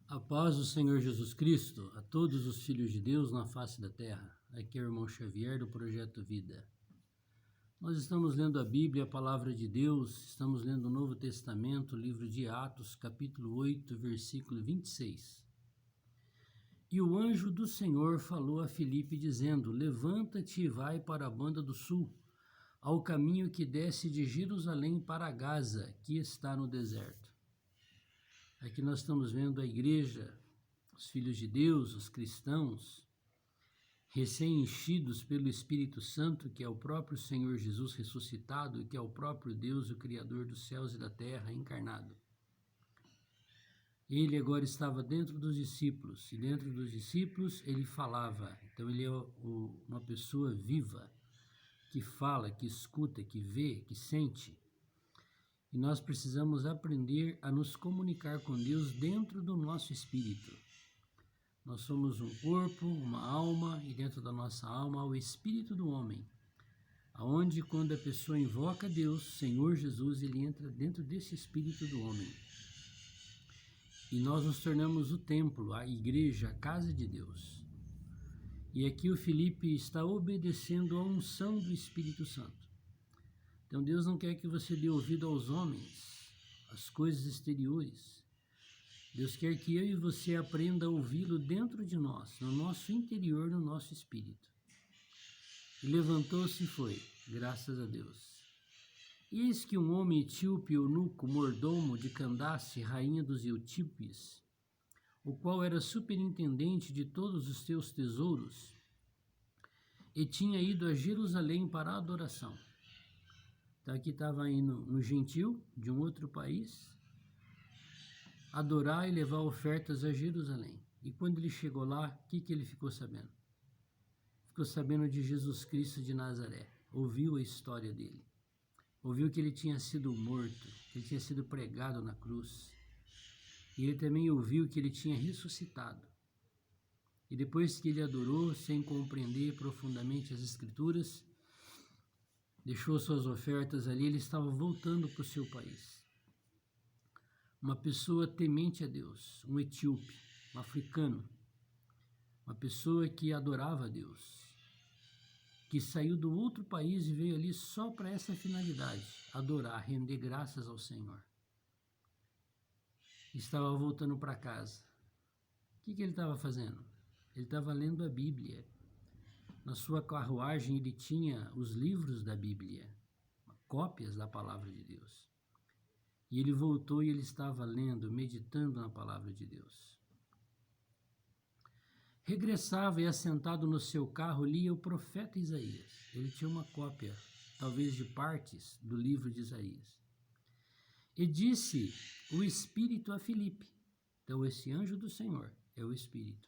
A paz do Senhor Jesus Cristo a todos os filhos de Deus na face da terra. Aqui é o irmão Xavier do Projeto Vida. Nós estamos lendo a Bíblia, a Palavra de Deus, estamos lendo o Novo Testamento, o livro de Atos, capítulo 8, versículo 26. E o anjo do Senhor falou a Filipe dizendo: Levanta-te e vai para a banda do sul, ao caminho que desce de Jerusalém para Gaza, que está no deserto. Aqui nós estamos vendo a igreja, os filhos de Deus, os cristãos, recém-enchidos pelo Espírito Santo, que é o próprio Senhor Jesus ressuscitado, e que é o próprio Deus, o Criador dos céus e da terra, encarnado. Ele agora estava dentro dos discípulos, e dentro dos discípulos ele falava. Então ele é uma pessoa viva, que fala, que escuta, que vê, que sente. E nós precisamos aprender a nos comunicar com Deus dentro do nosso espírito. Nós somos um corpo, uma alma, e dentro da nossa alma há o espírito do homem, aonde quando a pessoa invoca Deus, Senhor Jesus, ele entra dentro desse espírito do homem. E nós nos tornamos o templo, a igreja, a casa de Deus. E aqui o Filipe está obedecendo à unção do Espírito Santo. Então Deus não quer que você dê ouvido aos homens, às coisas exteriores. Deus quer que eu e você aprenda a ouvi-lo dentro de nós, no nosso interior, no nosso espírito. E levantou-se e foi, graças a Deus. Eis que um homem etíope, eunuco, mordomo de Candace, rainha dos Etíopes, o qual era superintendente de todos os seus tesouros, e tinha ido a Jerusalém para a adoração. Então aqui estava indo no gentil de um outro país, adorar e levar ofertas a Jerusalém. E quando ele chegou lá, o que ele ficou sabendo? Ficou sabendo de Jesus Cristo de Nazaré. Ouviu a história dele. Ouviu que ele tinha sido morto, que ele tinha sido pregado na cruz. E ele também ouviu que ele tinha ressuscitado. E depois que ele adorou, sem compreender profundamente as Escrituras, deixou suas ofertas ali, ele estava voltando para o seu país. Uma pessoa temente a Deus, um etíope, um africano, uma pessoa que adorava a Deus, que saiu do outro país e veio ali só para essa finalidade, adorar, render graças ao Senhor. Estava voltando para casa. O que ele estava fazendo? Ele estava lendo a Bíblia. Na sua carruagem ele tinha os livros da Bíblia, cópias da palavra de Deus. E ele voltou e ele estava lendo, meditando na palavra de Deus. Regressava e assentado no seu carro lia o profeta Isaías. Ele tinha uma cópia, talvez de partes, do livro de Isaías. E disse o Espírito a Filipe. Então esse anjo do Senhor é o Espírito.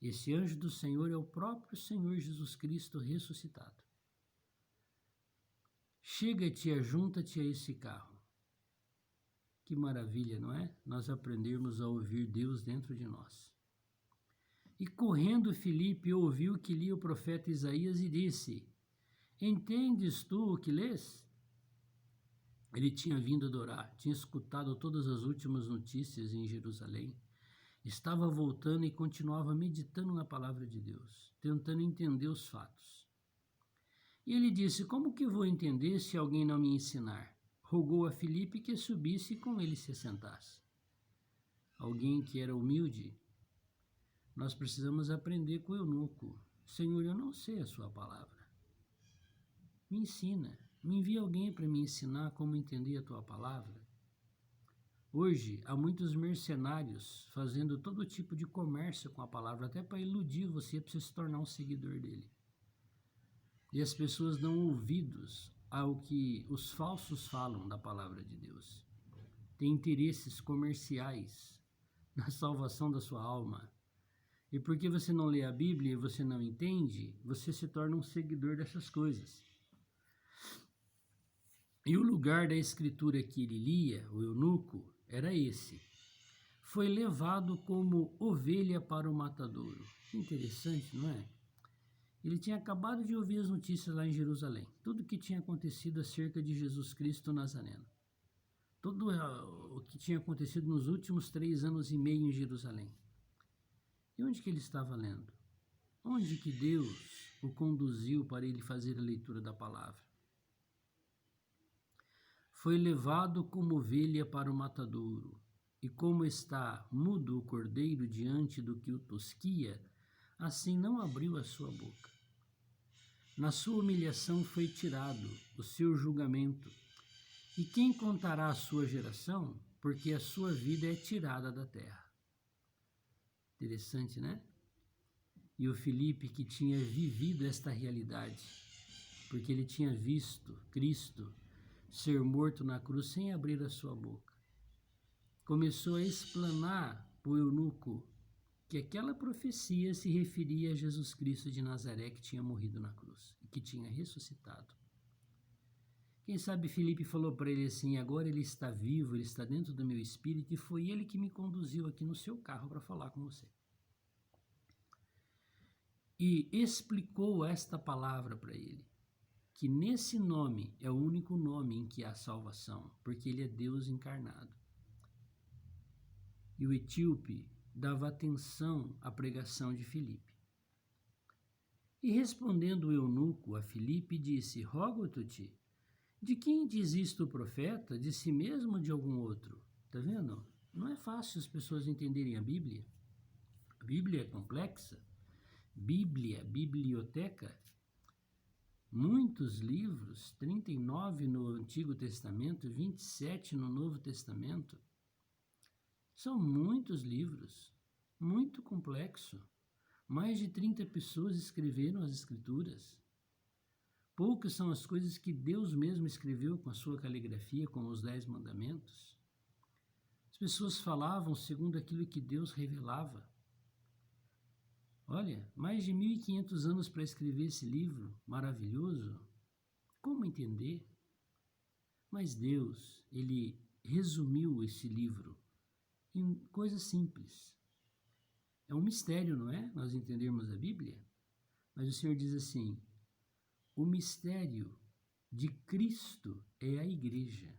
Esse anjo do Senhor é o próprio Senhor Jesus Cristo ressuscitado. Chega-te e ajunta-te a esse carro. Que maravilha, não é? Nós aprendermos a ouvir Deus dentro de nós. E correndo Filipe ouviu que lia o profeta Isaías e disse: Entendes tu o que lês? Ele tinha vindo adorar, tinha escutado todas as últimas notícias em Jerusalém. Estava voltando e continuava meditando na palavra de Deus, tentando entender os fatos. E ele disse: Como que vou entender se alguém não me ensinar? Rogou a Filipe que subisse e com ele se assentasse. Alguém que era humilde. Nós precisamos aprender com o eunuco. Senhor, eu não sei a sua palavra. Me ensina. Me envia alguém para me ensinar como entender a tua palavra. Hoje, há muitos mercenários fazendo todo tipo de comércio com a palavra, até para iludir você, para você se tornar um seguidor dele. E as pessoas dão ouvidos ao que os falsos falam da palavra de Deus. Tem interesses comerciais na salvação da sua alma. E porque você não lê a Bíblia e você não entende, você se torna um seguidor dessas coisas. E o lugar da escritura que ele lia, o eunuco, era esse. Foi levado como ovelha para o matadouro. Que interessante, não é? Ele tinha acabado de ouvir as notícias lá em Jerusalém. Tudo o que tinha acontecido acerca de Jesus Cristo Nazareno. tudo o que tinha acontecido nos últimos 3 anos e meio em Jerusalém. E onde que ele estava lendo? Onde que Deus o conduziu para ele fazer a leitura da palavra? Foi levado como ovelha para o matadouro, e como está mudo o cordeiro diante do que o tosquia, assim não abriu a sua boca. Na sua humilhação foi tirado o seu julgamento. E quem contará a sua geração? Porque a sua vida é tirada da terra. Interessante, né? E o Filipe, que tinha vivido esta realidade, porque ele tinha visto Cristo ser morto na cruz sem abrir a sua boca, começou a explanar para o eunuco que aquela profecia se referia a Jesus Cristo de Nazaré, que tinha morrido na cruz e que tinha ressuscitado. Quem sabe Filipe falou para ele assim: agora ele está vivo, ele está dentro do meu espírito, e foi ele que me conduziu aqui no seu carro para falar com você. E explicou esta palavra para ele, que nesse nome é o único nome em que há salvação, porque ele é Deus encarnado. E o etíope dava atenção à pregação de Filipe. E respondendo o eunuco a Filipe, disse: rogo-te, de quem diz isto o profeta? De si mesmo ou de algum outro? Tá vendo? Não é fácil as pessoas entenderem a Bíblia. A Bíblia é complexa. Bíblia, biblioteca, muitos livros, 39 no Antigo Testamento, 27 no Novo Testamento. São muitos livros, muito complexo. Mais de 30 pessoas escreveram as Escrituras. Poucas são as coisas que Deus mesmo escreveu com a sua caligrafia, como os 10 mandamentos. As pessoas falavam segundo aquilo que Deus revelava. Olha, mais de 1.500 anos para escrever esse livro maravilhoso. Como entender? Mas Deus, ele resumiu esse livro em coisas simples. É um mistério, não é? Nós entendermos a Bíblia. Mas o Senhor diz assim: o mistério de Cristo é a igreja.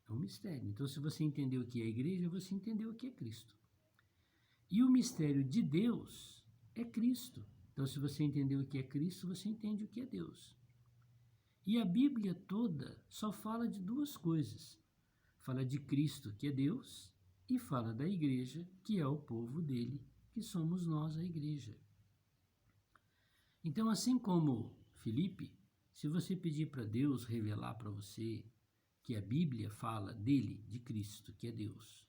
É um mistério. Então, se você entender o que é a igreja, você entendeu o que é Cristo. E o mistério de Deus é Cristo. Então, se você entender o que é Cristo, você entende o que é Deus. E a Bíblia toda só fala de duas coisas. Fala de Cristo, que é Deus, e fala da igreja, que é o povo dele, que somos nós, a igreja. Então, assim como Filipe, se você pedir para Deus revelar para você que a Bíblia fala dele, de Cristo, que é Deus,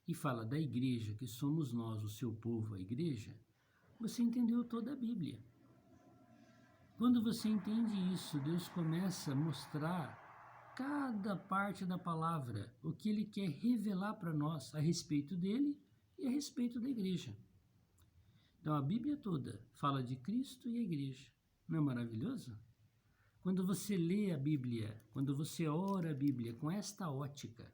e fala da igreja, que somos nós, o seu povo, a igreja, você entendeu toda a Bíblia. Quando você entende isso, Deus começa a mostrar cada parte da palavra, o que ele quer revelar para nós a respeito dele e a respeito da igreja. Então a Bíblia toda fala de Cristo e a igreja. Não é maravilhoso? Quando você lê a Bíblia, quando você ora a Bíblia com esta ótica,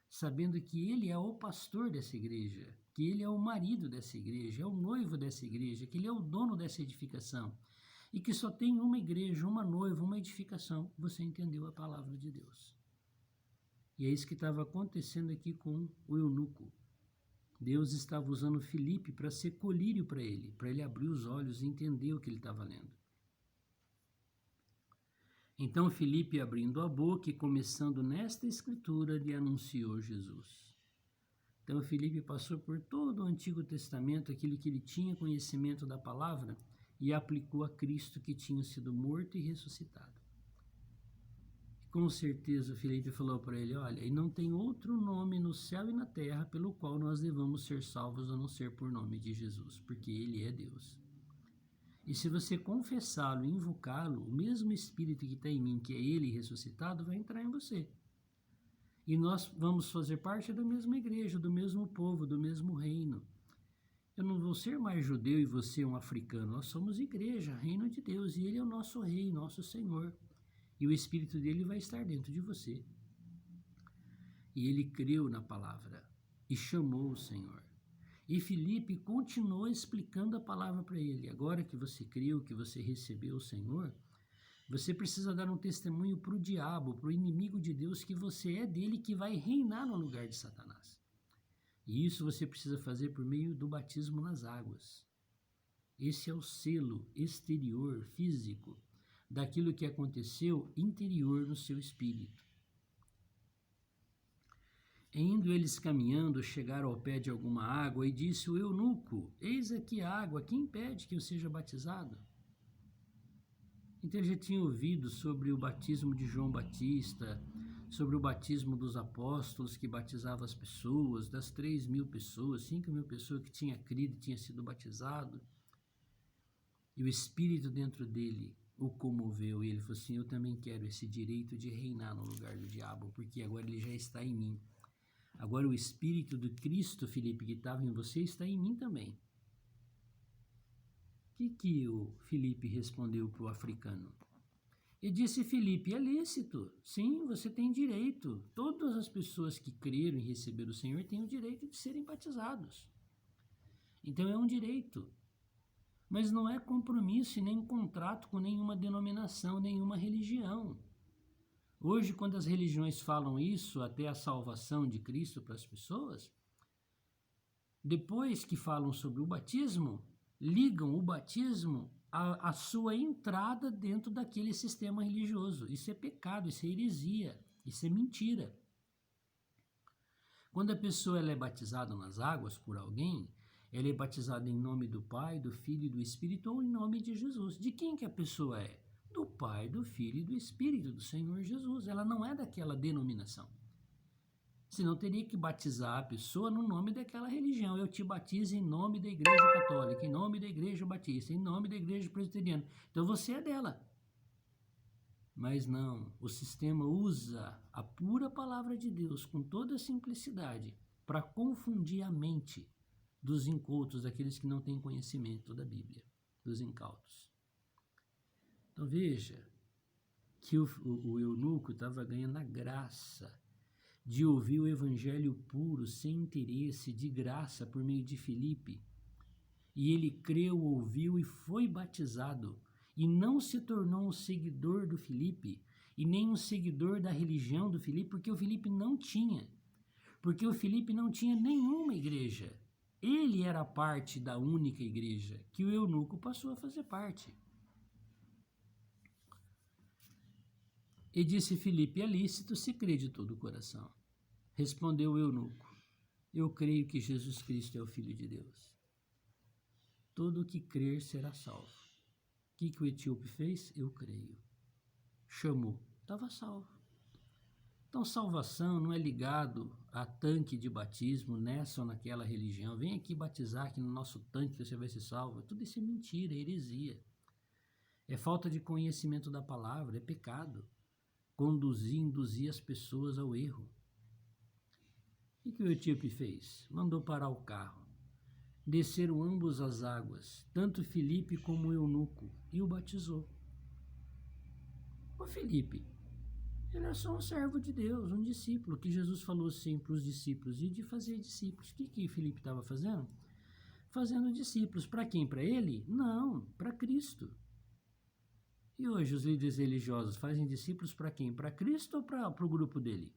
sabendo que ele é o pastor dessa igreja, que ele é o marido dessa igreja, é o noivo dessa igreja, que ele é o dono dessa edificação, e que só tem uma igreja, uma noiva, uma edificação, você entendeu a palavra de Deus. E é isso que estava acontecendo aqui com o eunuco. Deus estava usando Filipe para ser colírio para ele abrir os olhos e entender o que ele estava lendo. Então Filipe, abrindo a boca e começando nesta escritura, lhe anunciou Jesus. Então Filipe passou por todo o Antigo Testamento, aquilo que ele tinha conhecimento da palavra, e aplicou a Cristo, que tinha sido morto e ressuscitado. Com certeza Filipe falou para ele: olha, e não tem outro nome no céu e na terra pelo qual nós devamos ser salvos a não ser por nome de Jesus, porque ele é Deus. E se você confessá-lo e invocá-lo, o mesmo Espírito que está em mim, que é ele ressuscitado, vai entrar em você. E nós vamos fazer parte da mesma igreja, do mesmo povo, do mesmo reino. Eu não vou ser mais judeu e você um africano. Nós somos igreja, reino de Deus, e ele é o nosso rei, nosso Senhor. E o Espírito dele vai estar dentro de você. E ele creu na palavra e chamou o Senhor. E Filipe continuou explicando a palavra para ele. Agora que você creu, que você recebeu o Senhor, Você precisa dar um testemunho para o diabo, para o inimigo de Deus, que você é dele, que vai reinar no lugar de Satanás. E isso você precisa fazer por meio do batismo nas águas. Esse é o selo exterior, físico, daquilo que aconteceu interior no seu espírito. Indo eles caminhando, chegaram ao pé de alguma água, e disse o eunuco: eis aqui a água, quem impede que eu seja batizado? Então ele já tinha ouvido sobre o batismo de João Batista, sobre o batismo dos apóstolos que batizavam as pessoas, das 3.000 pessoas, 5.000 pessoas que tinham crido e tinham sido batizado. E o Espírito dentro dele o comoveu, e ele falou assim: eu também quero esse direito de reinar no lugar do diabo, porque agora ele já está em mim. Agora o Espírito do Cristo, Filipe, que estava em você, está em mim também. O que o Filipe respondeu para o africano? E disse Filipe: é lícito, sim, você tem direito. Todas as pessoas que creram e receberam o Senhor têm o direito de serem batizados. Então é um direito. Mas não é compromisso e nem contrato com nenhuma denominação, nenhuma religião. Hoje, quando as religiões falam isso, até a salvação de Cristo para as pessoas, depois que falam sobre o batismo, ligam o batismo à sua entrada dentro daquele sistema religioso. Isso é pecado, isso é heresia, isso é mentira. Quando a pessoa ela é batizada nas águas por alguém, ela é batizada em nome do Pai, do Filho e do Espírito, ou em nome de Jesus. De quem que a pessoa é? Do Pai, do Filho e do Espírito, do Senhor Jesus. Ela não é daquela denominação. Senão teria que batizar a pessoa no nome daquela religião. Eu te batizo em nome da Igreja Católica, em nome da Igreja Batista, em nome da Igreja Presbiteriana. Então você é dela. Mas não, o sistema usa a pura palavra de Deus com toda a simplicidade para confundir a mente dos incautos, daqueles que não têm conhecimento da Bíblia, dos incautos. Então veja que o eunuco estava ganhando a graça de ouvir o evangelho puro, sem interesse, de graça, por meio de Filipe. E ele creu, ouviu e foi batizado, e não se tornou um seguidor do Filipe, e nem um seguidor da religião do Filipe, porque o Filipe não tinha nenhuma igreja. Ele era parte da única igreja, que o eunuco passou a fazer parte. E disse Filipe: é lícito se crê de todo o coração. Respondeu o eunuco: eu creio que Jesus Cristo é o Filho de Deus. Todo o que crer será salvo. O que o etíope fez? Eu creio. Chamou, estava salvo. Então salvação não é ligado a tanque de batismo nessa ou naquela religião. Vem aqui batizar aqui no nosso tanque que você vai ser salvo. Tudo isso é mentira, é heresia. É falta de conhecimento da palavra, é pecado. Induzir as pessoas ao erro. O que o etíope fez? Mandou parar o carro. Desceram ambos as águas, tanto Filipe como o eunuco, e o batizou. O Filipe, ele é só um servo de Deus, um discípulo, que Jesus falou assim para os discípulos, e de fazer discípulos. O que Filipe estava fazendo? Fazendo discípulos. Para quem? Para ele? Não, para Cristo. E hoje os líderes religiosos fazem discípulos para quem? Para Cristo ou para o grupo dele?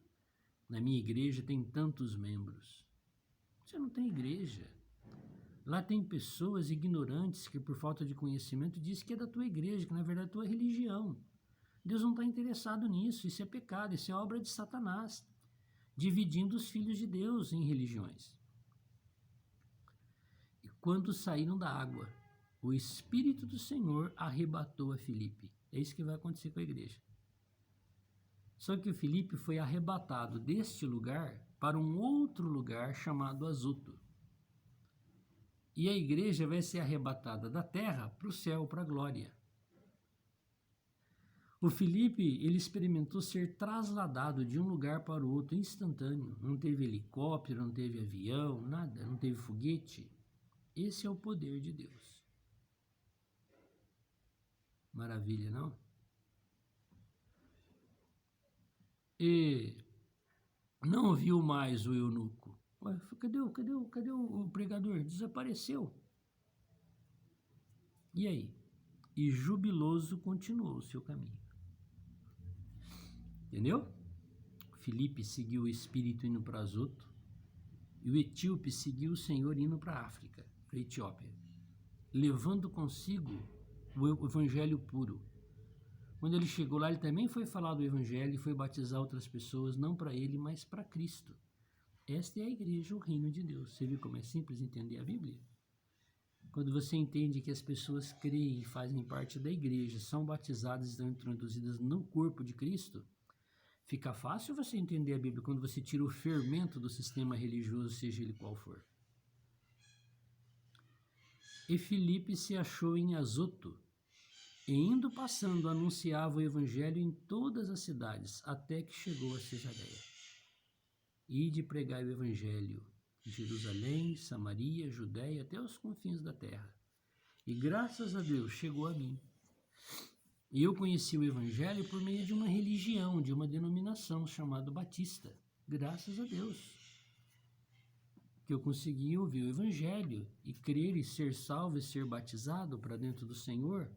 Na minha igreja tem tantos membros. Você não tem igreja. Lá tem pessoas ignorantes que por falta de conhecimento dizem que é da tua igreja, que na verdade é tua religião. Deus não está interessado nisso, isso é pecado, isso é obra de Satanás, dividindo os filhos de Deus em religiões. E quando saíram da água, o Espírito do Senhor arrebatou a Filipe. É isso que vai acontecer com a igreja. Só que o Filipe foi arrebatado deste lugar para um outro lugar chamado Azoto. E a igreja vai ser arrebatada da terra para o céu, para a glória. O Filipe, ele experimentou ser trasladado de um lugar para o outro instantâneo. Não teve helicóptero, não teve avião, nada, não teve foguete. Esse é o poder de Deus. Maravilha, não? E não viu mais o eunuco. Ué, cadê o pregador? Desapareceu. E aí? e jubiloso continuou o seu caminho. Entendeu? Filipe seguiu o Espírito indo para Azoto, e o etíope seguiu o Senhor indo para a África, para a Etiópia, levando consigo o evangelho puro. Quando ele chegou lá, ele também foi falar do evangelho e foi batizar outras pessoas, não para ele, mas para Cristo. Esta é a igreja, o reino de Deus. Você viu como é simples entender a Bíblia? Quando você entende que as pessoas creem e fazem parte da igreja, são batizadas e estão introduzidas no corpo de Cristo, fica fácil você entender a Bíblia quando você tira o fermento do sistema religioso, seja ele qual for. E Filipe se achou em Azoto, e indo passando anunciava o evangelho em todas as cidades, até que chegou a Cesareia. Ide pregar o evangelho em Jerusalém, Samaria, Judéia, até os confins da terra. E graças a Deus chegou a mim. E eu conheci o evangelho por meio de uma religião, de uma denominação chamada Batista. Graças a Deus que eu consegui ouvir o evangelho e crer e ser salvo e ser batizado para dentro do Senhor.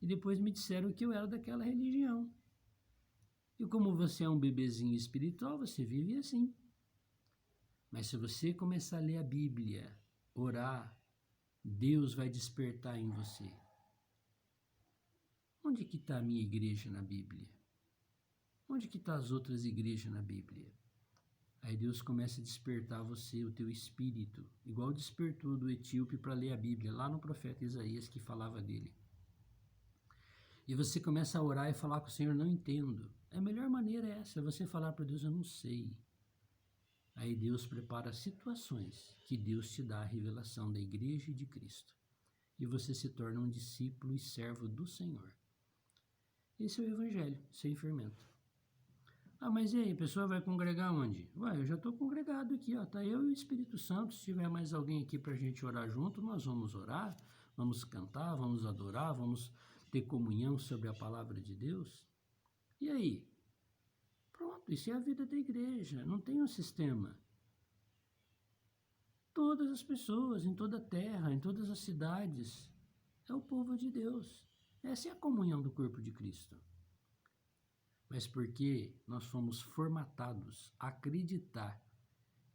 E depois me disseram que eu era daquela religião. E como você é um bebezinho espiritual, você vive assim. Mas se você começar a ler a Bíblia, orar, Deus vai despertar em você. Onde que está a minha igreja na Bíblia? Onde que estão as outras igrejas na Bíblia? Aí Deus começa a despertar você, o teu espírito, igual despertou do etíope para ler a Bíblia, lá no profeta Isaías que falava dele. E você começa a orar e falar com o Senhor, não entendo. A melhor maneira é essa, você falar para Deus, eu não sei. Aí Deus prepara situações que Deus te dá a revelação da igreja e de Cristo. E você se torna um discípulo e servo do Senhor. Esse é o evangelho, sem fermento. Ah, mas e aí, a pessoa vai congregar onde? Ué, eu já estou congregado aqui, ó. Tá eu e o Espírito Santo. Se tiver mais alguém aqui para a gente orar junto, nós vamos orar, vamos cantar, vamos adorar, vamos ter comunhão sobre a palavra de Deus. E aí? Pronto, isso é a vida da igreja, não tem um sistema. Todas as pessoas, em toda a terra, em todas as cidades, é o povo de Deus. Essa é a comunhão do corpo de Cristo. Mas porque nós fomos formatados a acreditar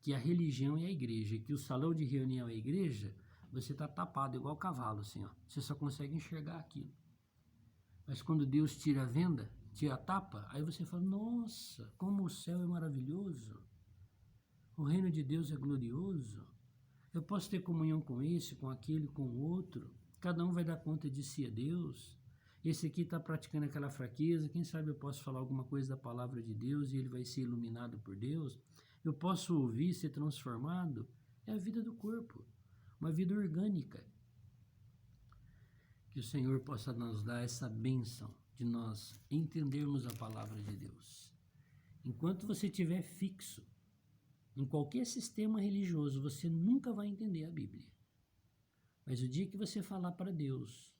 que a religião é a igreja, que o salão de reunião é a igreja, você está tapado igual cavalo, assim, ó. Você só consegue enxergar aquilo. Mas quando Deus tira a venda, tira a tapa, aí você fala, nossa, como o céu é maravilhoso, o reino de Deus é glorioso, eu posso ter comunhão com esse, com aquele, com o outro, cada um vai dar conta de si a Deus, esse aqui está praticando aquela fraqueza, quem sabe eu posso falar alguma coisa da palavra de Deus e ele vai ser iluminado por Deus, eu posso ouvir, ser transformado, é a vida do corpo, uma vida orgânica. Que o Senhor possa nos dar essa bênção de nós entendermos a palavra de Deus. Enquanto você estiver fixo em qualquer sistema religioso, você nunca vai entender a Bíblia. Mas o dia que você falar para Deus,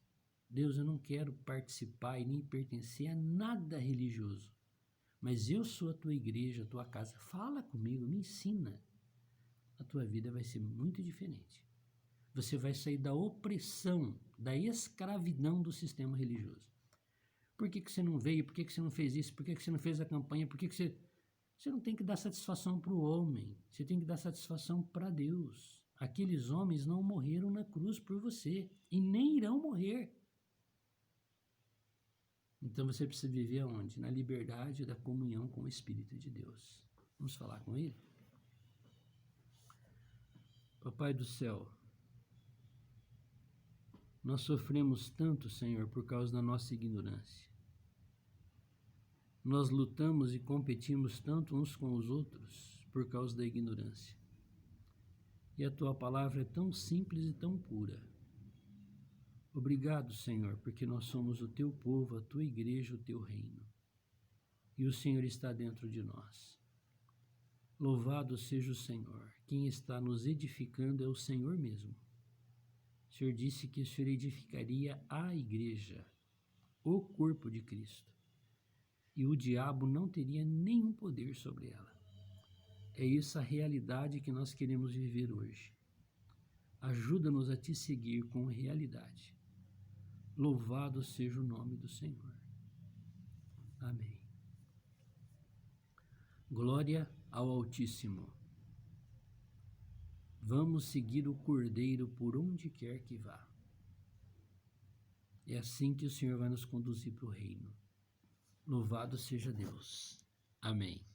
Deus, eu não quero participar e nem pertencer a nada religioso, mas eu sou a tua igreja, a tua casa, fala comigo, me ensina, a tua vida vai ser muito diferente. Você vai sair da opressão, da escravidão do sistema religioso. Por que você não veio? Por que você não fez isso? Por que você não fez a campanha? Por que você... Você não tem que dar satisfação para o homem. Você tem que dar satisfação para Deus. Aqueles homens não morreram na cruz por você. E nem irão morrer. Então você precisa viver aonde? Na liberdade da comunhão com o Espírito de Deus. Vamos falar com Ele? Papai do céu, nós sofremos tanto, Senhor, por causa da nossa ignorância. Nós lutamos e competimos tanto uns com os outros por causa da ignorância. E a Tua palavra é tão simples e tão pura. Obrigado, Senhor, porque nós somos o Teu povo, a Tua igreja, o Teu reino. E o Senhor está dentro de nós. Louvado seja o Senhor. Quem está nos edificando é o Senhor mesmo. O Senhor disse que o Senhor edificaria a igreja, o corpo de Cristo. E o diabo não teria nenhum poder sobre ela. É essa a realidade que nós queremos viver hoje. Ajuda-nos a te seguir com realidade. Louvado seja o nome do Senhor. Amém. Glória ao Altíssimo. Vamos seguir o Cordeiro por onde quer que vá. É assim que o Senhor vai nos conduzir para o reino. Louvado seja Deus. Amém.